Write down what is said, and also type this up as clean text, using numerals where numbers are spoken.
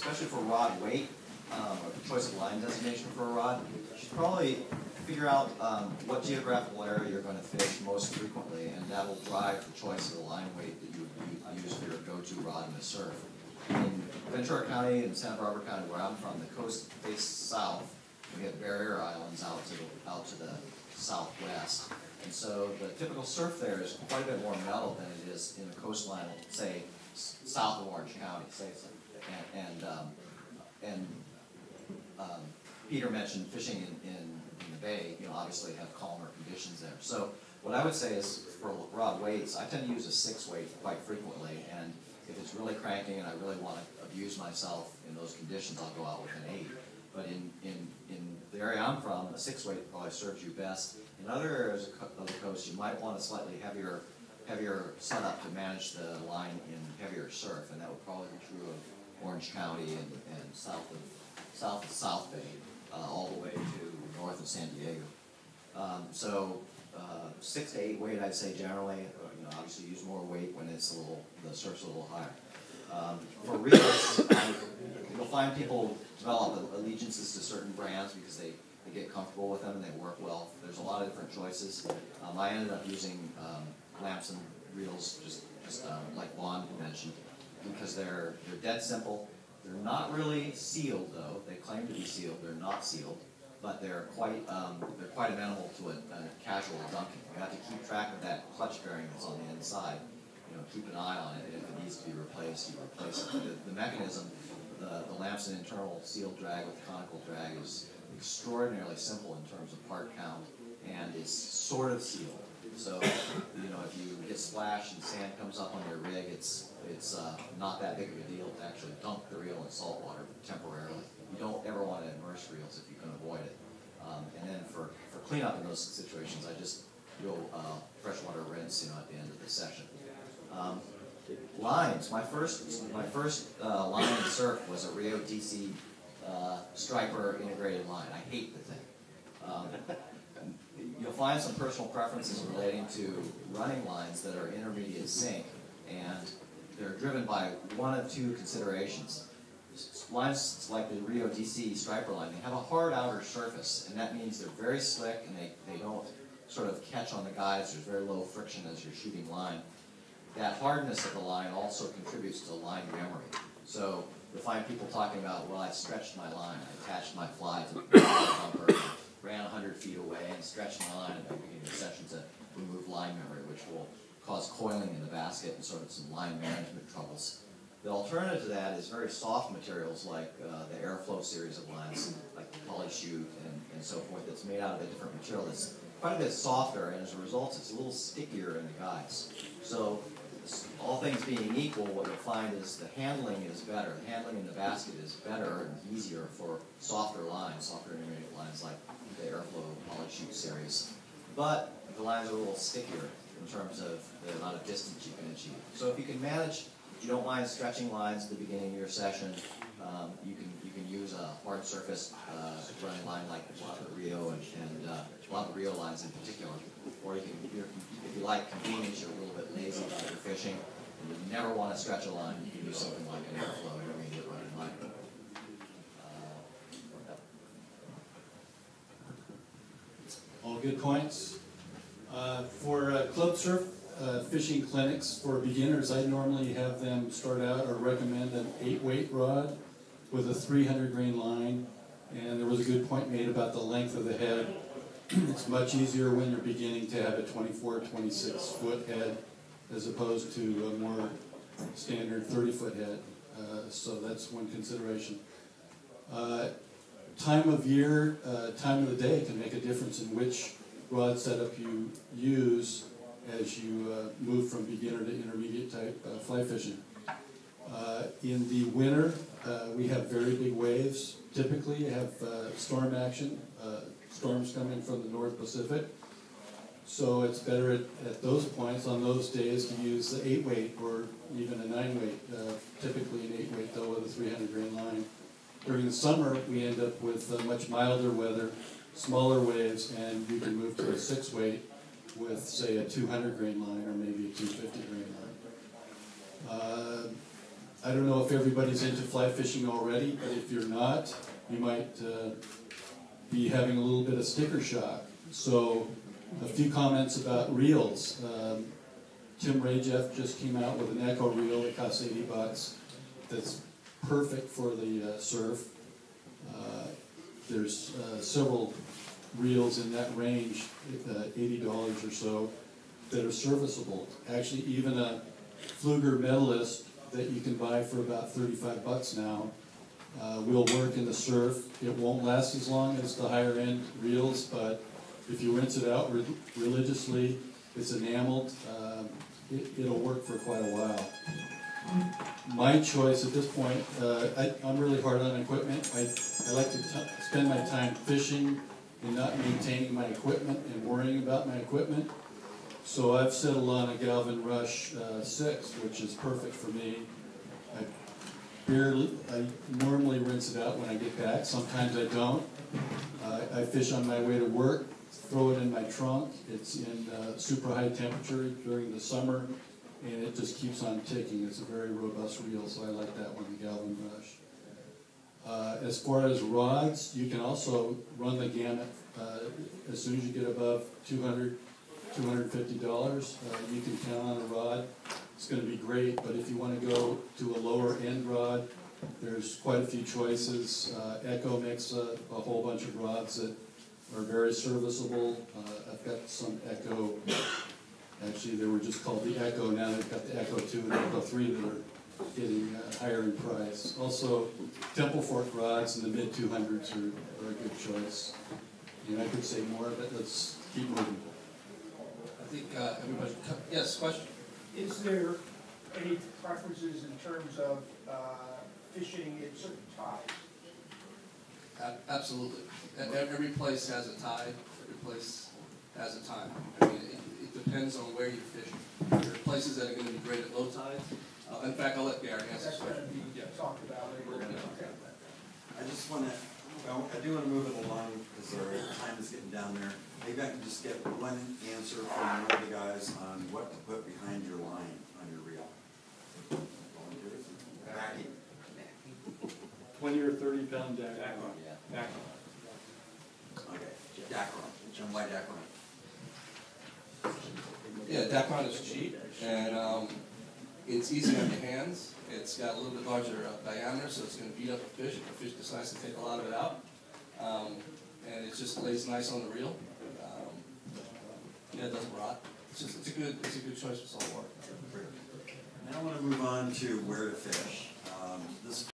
especially for rod weight, or choice of line designation for a rod, you should probably figure out what geographical area you're going to fish most frequently, and that will drive the choice of the line weight that you would use for your go-to rod in the surf. In Ventura County and Santa Barbara County, where I'm from, the coast faces south. We have barrier islands out to the southwest, and so the typical surf there is quite a bit more metal than it is in the coastline, say south of Orange County. Peter mentioned fishing in the bay. Obviously have calmer conditions there. So what I would say is for rod weights, I tend to use a 6 weight quite frequently, and if it's really cranking and I really want to abuse myself in those conditions, I'll go out with an 8. But in the area I'm from, a 6 weight probably serves you best. In other areas of the coast, you might want a slightly heavier setup to manage the line in heavier surf, and that would probably be true of Orange County and south of South Bay, all the way to north of San Diego. 6 to 8 weight, I'd say generally. Obviously use more weight when it's the surf's a little higher. For reels, you'll find people develop allegiances to certain brands because they get comfortable with them and they work well. There's a lot of different choices. I ended up using Lamson reels, just like Vaughn mentioned, because they're dead simple. They're not really sealed though. They claim to be sealed. They're not sealed, but they're quite amenable to a casual dunking. You have to keep track of that clutch bearing that's on the inside. Keep an eye on it. If it needs to be replaced, you replace it. The mechanism, the Lamson internal sealed drag with conical drag, is extraordinarily simple in terms of part count and is sort of sealed. So, if you get splashed and sand comes up on your rig, it's not that big of a deal to actually dunk the reel in salt water temporarily. You don't ever want to immerse reels if you can avoid it. And then for cleanup in those situations, I just do freshwater rinse, at the end of the session. Lines. My first line in surf was a Rio DC striper integrated line. I hate the thing. You'll find some personal preferences relating to running lines that are intermediate sink, and they're driven by one of two considerations. Lines like the Rio DC striper line, they have a hard outer surface, and that means they're very slick and they don't sort of catch on the guides. There's very low friction as you're shooting line. That hardness of the line also contributes to line memory. So you'll find people talking about, well, I stretched my line, I attached my fly to the bumper, ran 100 feet away and stretched my line at the beginning of the session to remove line memory, which will cause coiling in the basket and sort of some line management troubles. The alternative to that is very soft materials like the Airflow series of lines, like the Polyshoot and so forth, that's made out of a different material that's quite a bit softer, and as a result, it's a little stickier in the guides. So all things being equal, what you'll find is the handling is better. The handling in the basket is better and easier for softer lines, softer intermediate lines like the Airflow Polyshoot series. But the lines are a little stickier in terms of the amount of distance you can achieve. So if you can manage, if you don't mind stretching lines at the beginning of your session, you can use a hard surface running line like the Rio and a lot of Rio lines in particular. Or you can, if you like convenience, you're a little bit lazy about your fishing, and you never want to stretch a line, you can use something like an Airflow intermediate running line. All good points. For club surf fishing clinics for beginners, I normally have them start out or recommend an 8 weight rod with a 300 grain line. And there was a good point made about the length of the head. It's much easier when you're beginning to have a 24, 26 foot head as opposed to a more standard 30 foot head. So that's one consideration. Time of year, time of the day can make a difference in which rod setup you use as you move from beginner to intermediate type fly fishing. In the winter, we have very big waves. Typically, you have storm action, storms coming from the North Pacific. So it's better at those points, on those days, to use the 8 weight or even a 9 weight, typically an 8 weight though with a 300 grain line. During the summer, we end up with much milder weather, smaller waves, and you can move to a 6 weight with, say, a 200 grain line or maybe a 250 grain line. I don't know if everybody's into fly fishing already, but if you're not, you might be having a little bit of sticker shock. So a few comments about reels. Tim Rajeff just came out with an Echo reel that costs $80. That's perfect for the surf. There's several reels in that range, $80 or so, that are serviceable. Actually, even a Fluger Medalist that you can buy for about $35 now will work in the surf. It won't last as long as the higher end reels, but if you rinse it out religiously, it's enameled, it'll work for quite a while. My choice at this point, I'm really hard on equipment. I like to spend my time fishing and not maintaining my equipment and worrying about my equipment. So I've settled on a Galvin Rush 6, which is perfect for me. I normally rinse it out when I get back. Sometimes I don't. I fish on my way to work, throw it in my trunk. It's in super high temperature during the summer, and it just keeps on ticking. It's a very robust reel, so I like that one, the Galvin Rush. As far as rods, you can also run the gamut. As soon as you get above $250, you can count on a rod. It's going to be great, but if you want to go to a lower end rod, there's quite a few choices. Echo makes a whole bunch of rods that are very serviceable. I've got some Echo, actually they were just called the Echo, now they've got the Echo 2 and Echo 3 that are getting higher in price. Also, Temple Fork rods in the mid 200s are a good choice. And I could say more, but let's keep moving. I think everybody, yes, question? Is there any preferences in terms of fishing in certain tides? Absolutely. Every place has a tide, every place has a time. I mean, it depends on where you fish. There are places that are going to be great at low tide. In fact, I'll let Gary answer this That's going question. to be talked about later. Okay. I just want to, well, I do want to move it along because our time is getting down there. Maybe I can just get one answer from one of the guys on what to put behind your line on your reel. Volunteers? Backing. 20 or 30 pound jack. Yeah. Okay, Dacron, Jim White Dacron. Yeah, Dacron is cheap, and it's easy on your hands. It's got a little bit larger diameter, so it's going to beat up a fish if the fish decides to take a lot of it out. And it just lays nice on the reel. Yeah, it doesn't rot. It's a good choice for saltwater. Now I want to move on to where to fish.